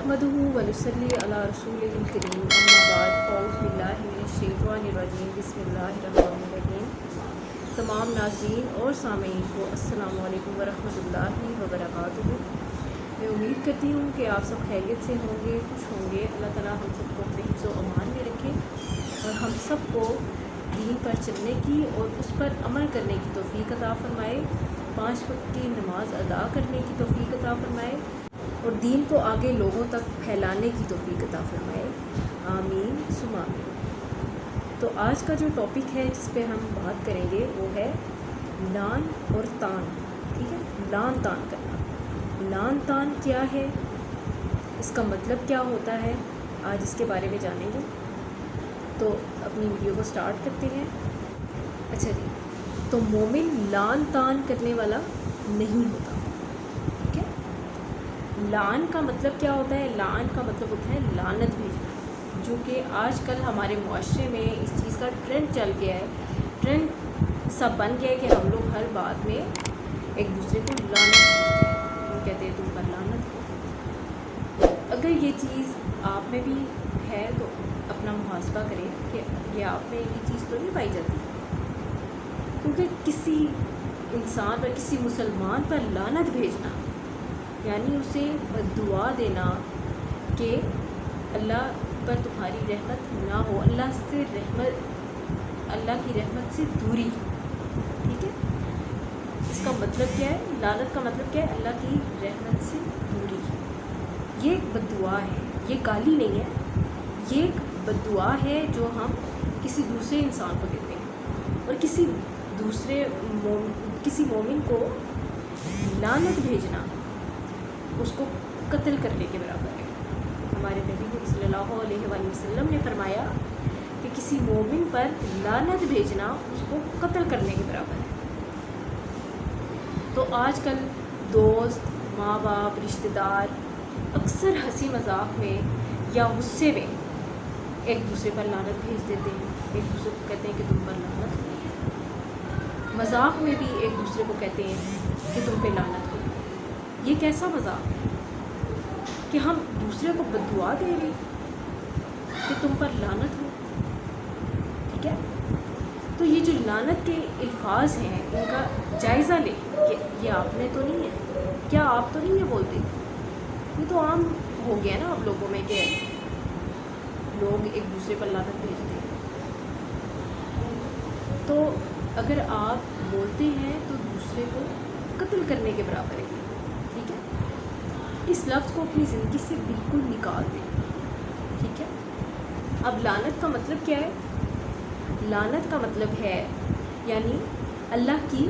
नहमदुहु व नुसल्ली अला रसूलिहिल करीम अम्मा बाद औज़ु बिल्लाहि मिनश्शैतानिर रजीम बिस्मिल्लाहिर्रहमानिर्रहीम। तमाम नाज़रीन और सामीन को अस्सलामु अलैकुम व रहमतुल्लाहि व बरकातुहू। मैं उम्मीद करती हूँ कि आप सब खैरियत से होंगे, खुश होंगे। अल्लाह ताला हम सबको अपने हिफ्ज़ व अमान में रखे और हम सबको दीन पर चलने की और उस पर अमल करने की तौफ़ीक़ अता फ़रमाए, 5 वक्त की नमाज अदा करने की तौफ़ीक़ अता फ़रमाए और दीन को आगे लोगों तक फैलाने की तौफ़ीक़ अता फ़रमाए। आमीन सुमा आमीन। तो आज का जो टॉपिक है जिस पे हम बात करेंगे वो है लान और तान। ठीक है, लान तान करना। लान तान क्या है, इसका मतलब क्या होता है, आज इसके बारे में जानेंगे। तो अपनी वीडियो को स्टार्ट करते हैं। अच्छा जी, तो मोमिन लान तान करने वाला नहीं होता। ठीक है, लान का मतलब क्या होता है? लान का मतलब होता है लानत भेजना, जो कि आजकल हमारे मुआशरे में इस चीज़ का ट्रेंड चल गया है। ट्रेंड सब बन गया है कि हम लोग हर बात में एक दूसरे को लानत भेजते हैं। वो कहते हैं तुम पर लानत हो। अगर ये चीज़ आप में भी है तो अपना मुहासबा करें कि ये आप में ये चीज़ तो नहीं पाई जाती। क्योंकि किसी इंसान पर, किसी मुसलमान पर लानत भेजना यानी उसे बद्दुआ देना कि अल्लाह पर तुम्हारी रहमत ना हो, अल्लाह की रहमत से दूरी। ठीक है, इसका मतलब क्या है? लानत का मतलब क्या है? अल्लाह की रहमत से दूरी। ये एक बद्दुआ है, ये गाली नहीं है, ये एक बद्दुआ है जो हम किसी दूसरे इंसान को देते हैं। और किसी मोमिन को लानत भेजना उसको कत्ल करने के बराबर है। हमारे नबी सल्लल्लाहु अलैहि वसल्लम ने फरमाया कि किसी मोमिन पर लानत भेजना उसको कत्ल करने के बराबर है। तो आजकल दोस्त, माँ बाप, रिश्तेदार अक्सर हंसी मजाक में या गुस्से में एक दूसरे पर लानत भेज देते हैं। एक दूसरे को कहते हैं कि तुम पर लानत हो। मजाक में भी एक दूसरे को कहते हैं कि तुम पे लानत हो। ये कैसा मजाक है कि हम दूसरे को बद्दुआ दे रहे कि तुम पर लानत हो। ठीक है, तो ये जो लानत के अल्फाज हैं इनका जायज़ा लें कि ये आपने तो नहीं है, क्या आप तो नहीं है बोलते। ये तो आम हो गया ना आप लोगों में कि लोग एक दूसरे पर लानत भेजते हैं। तो अगर आप बोलते हैं तो दूसरे को कत्ल करने के बराबर है। ठीक है, इस लफ्ज़ को अपनी ज़िंदगी से बिल्कुल निकाल दें। ठीक है, अब लानत का मतलब क्या है? लानत का मतलब है यानी अल्लाह की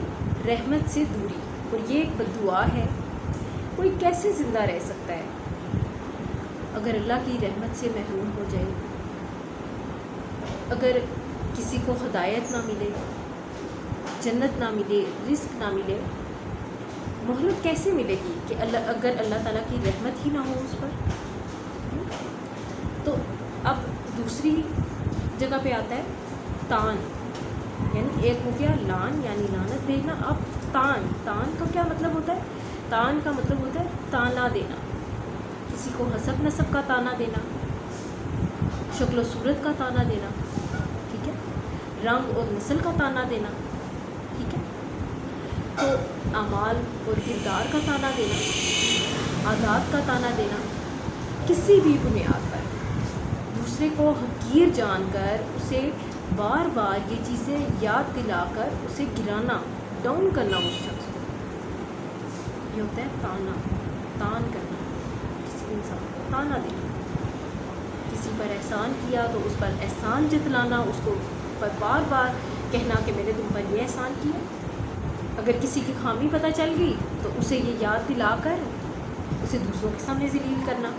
रहमत से दूरी, और ये एक बद्दुआ है। कोई कैसे ज़िंदा रह सकता है अगर अल्लाह की रहमत से महरूम हो जाए? अगर किसी को हिदायत ना मिले, जन्नत ना मिले, रिस्क ना मिले, मोहलत कैसे मिलेगी कि अगर अल्लाह ताला की रहमत ही ना हो उस पर? तो अब दूसरी जगह पे आता है तान, यानी एक हो गया लान यानी लानत भेजना। अब तान का क्या मतलब होता है? तान का मतलब होता है ताना देना, किसी को हसब नसब का ताना देना, शक्ल सूरत का ताना देना। ठीक है, रंग और नस्ल का ताना देना। ठीक है, तो अमाल और किरदार का ताना देना, आदात का ताना देना, किसी भी बुनियाद पर दूसरे को हकीर जानकर उसे बार बार ये चीज़ें याद दिलाकर उसे गिराना, डाउन करना उस शख्स को, ये होता है तान करना। किसी इंसान को ताना देना, किसी पर एहसान किया तो उस पर एहसान जतलाना, उसको पर बार बार कहना कि मैंने तुम पर ये एहसान किया। अगर किसी की खामी पता चल गई तो उसे ये याद दिलाकर उसे दूसरों के सामने ज़लील करना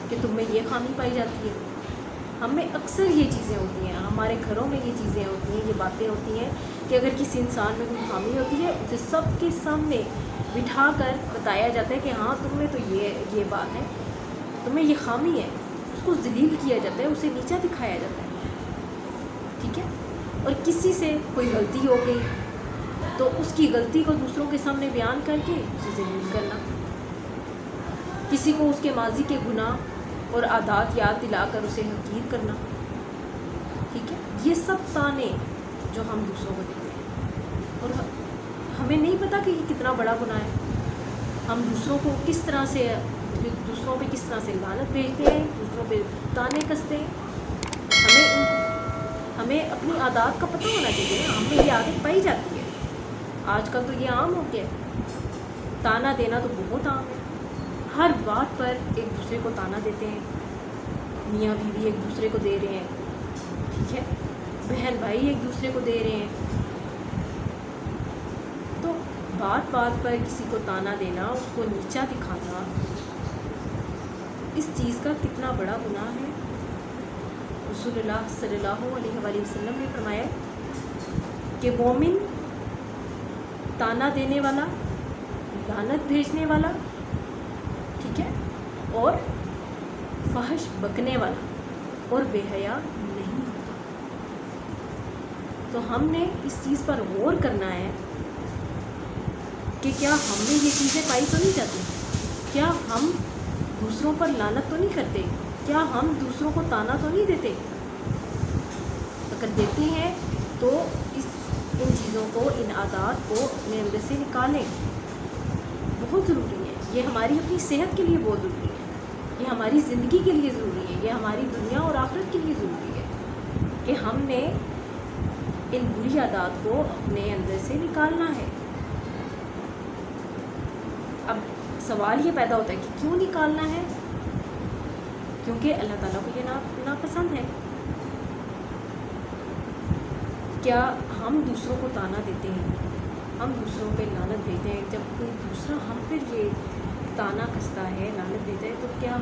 कि तुम में ये खामी पाई जाती है। हमें अक्सर ये चीज़ें होती हैं, हमारे घरों में ये चीज़ें होती हैं, ये बातें होती हैं कि अगर किसी इंसान में कोई खामी होती है उसे सबके सामने बिठा कर बताया जाता है कि हाँ तुम्हें तो ये बात है, तुम्हें ये खामी है। उसको ज़लील किया जाता है, उसे नीचा दिखाया जाता है। ठीक है, और किसी से कोई गलती हो गई तो उसकी गलती को दूसरों के सामने बयान करके उसे ज़लील करना। کسی کو اس کے ماضی کے گناہ اور عادات یاد دلا کر اسے حقیر کرنا، ٹھیک ہے، یہ سب طعنے جو ہم دوسروں کو دیتے ہیں، اور ہمیں نہیں پتہ کہ یہ کتنا بڑا گناہ ہے۔ ہم دوسروں کو کس طرح سے، دوسروں پہ کس طرح سے لعنت بھیجتے ہیں، دوسروں پہ طعنے کستے ہیں۔ ہمیں اپنی عادات کا پتہ ہونا چاہیے نا، ہمیں یہ عادت پائی جاتی ہے۔ آج کل تو یہ عام ہو گیا ہے، طعنہ دینا تو بہت عام ہے، ہر بات پر ایک دوسرے کو طعنہ دیتے ہیں، میاں بیوی ایک دوسرے کو دے رہے ہیں، ٹھیک ہے، بہن بھائی ایک دوسرے کو دے رہے ہیں۔ تو بات بات پر کسی کو طعنہ دینا، اس کو نیچا دکھانا، اس چیز کا کتنا بڑا گناہ ہے۔ رسول اللہ صلی اللہ علیہ وآلہ وسلم نے فرمایا کہ مومن طعنہ دینے والا، لعنت بھیجنے والا، ٹھیک ہے، اور فحش بکنے والا اور بے حیا نہیں ہوتا۔ تو ہم نے اس چیز پر غور کرنا ہے کہ کیا ہم میں یہ چیزیں پائی تو نہیں جاتی؟ کیا ہم دوسروں پر لعنت تو نہیں کرتے؟ کیا ہم دوسروں کو طعنہ تو نہیں دیتے؟ اگر دیتے ہیں تو ان چیزوں کو، ان عادات کو اپنے اندر سے نکالیں، بہت ضروری ہے۔ یہ ہماری اپنی صحت کے لیے بہت ضروری ہے، یہ ہماری زندگی کے لیے ضروری ہے، یہ ہماری دنیا اور آخرت کے لیے ضروری ہے کہ ہم نے ان بری عادات کو اپنے اندر سے نکالنا ہے۔ اب سوال یہ پیدا ہوتا ہے کہ کیوں نکالنا ہے؟ کیونکہ اللہ تعالیٰ کو یہ ناپسند ہے۔ کیا ہم دوسروں کو طعنہ دیتے ہیں، ہم دوسروں پہ لعنت دیتے ہیں، جب کوئی دوسرا ہم پر یہ طعنہ کستا ہے، لعنت دیتا ہے، تو کیا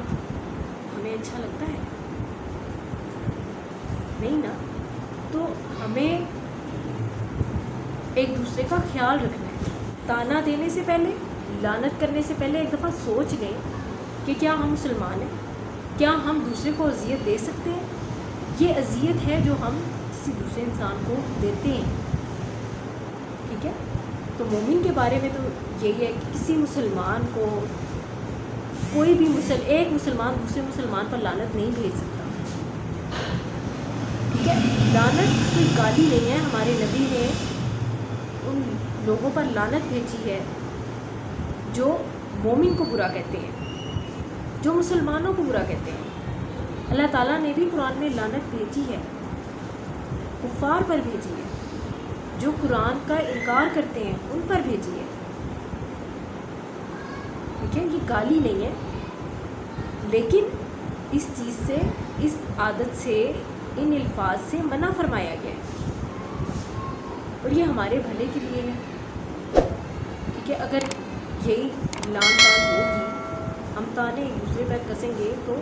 ہمیں اچھا لگتا ہے؟ نہیں نا۔ تو ہمیں ایک دوسرے کا خیال رکھنا ہے۔ طعنہ دینے سے پہلے، لعنت کرنے سے پہلے ایک دفعہ سوچ لیں کہ کیا ہم مسلمان ہیں، کیا ہم دوسرے کو اذیت دے سکتے ہیں؟ یہ اذیت ہے جو ہم کسی دوسرے انسان کو دیتے ہیں، ٹھیک ہے۔ تو مومن کے بارے میں تو یہی ہے کہ کسی مسلمان کو، کوئی بھی ایک مسلمان دوسرے مسلمان پر لعنت نہیں بھیج سکتا، ٹھیک ہے۔ لعنت کوئی گالی نہیں ہے، ہمارے نبی نے ان لوگوں پر لعنت بھیجی ہے جو مومن کو برا کہتے ہیں، جو مسلمانوں کو برا کہتے ہیں۔ اللہ تعالیٰ نے بھی قرآن میں لعنت بھیجی ہے، کفار پر بھیجی ہے، جو قرآن کا انکار کرتے ہیں ان پر بھیجی ہے، ٹھیک ہے۔ یہ گالی نہیں ہے، لیکن اس چیز سے، اس عادت سے، ان الفاظ سے منع فرمایا گیا ہے، اور یہ ہمارے بھلے کے لیے ہے، ٹھیک ہے۔ اگر یہی لعن طعن ہوگی، ہم طعنے ایک دوسرے پر کسیں گے، تو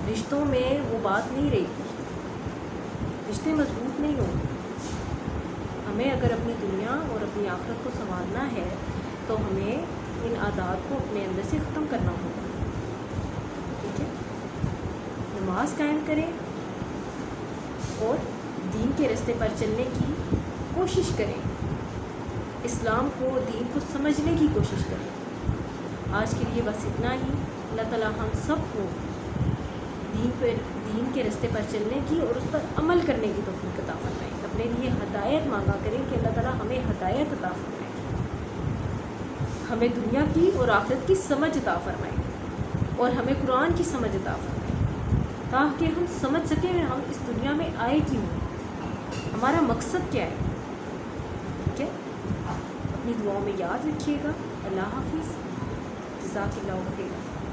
رشتوں میں وہ بات نہیں رہے گی، رشتے مضبوط نہیں ہوں گے۔ ہمیں اگر اپنی دنیا اور اپنی آخرت کو سنوارنا ہے تو ہمیں ان عادات کو اپنے اندر سے ختم کرنا ہوگا، ٹھیک ہے۔ نماز قائم کریں اور دین کے راستے پر چلنے کی کوشش کریں، اسلام کو، دین کو سمجھنے کی کوشش کریں۔ آج کے لیے بس اتنا ہی۔ اللہ تعالیٰ ہم سب کو دین کے راستے پر چلنے کی اور اس پر عمل کرنے کی توفیق عطا فرمائے۔ اپنے لیے ہدایت مانگا کریں کہ اللہ تعالیٰ ہمیں ہدایت عطا فرمائے، ہمیں دنیا کی اور آخرت کی سمجھ عطا فرمائے، اور ہمیں قرآن کی سمجھ عطا فرمائے، تاکہ ہم سمجھ سکیں ہم اس دنیا میں آئے کیوں ہیں، ہمارا مقصد کیا ہے، ٹھیک ہے۔ اپنی دعاؤں میں یاد رکھیے گا۔ اللہ حافظ، جزاک اللہ خیر۔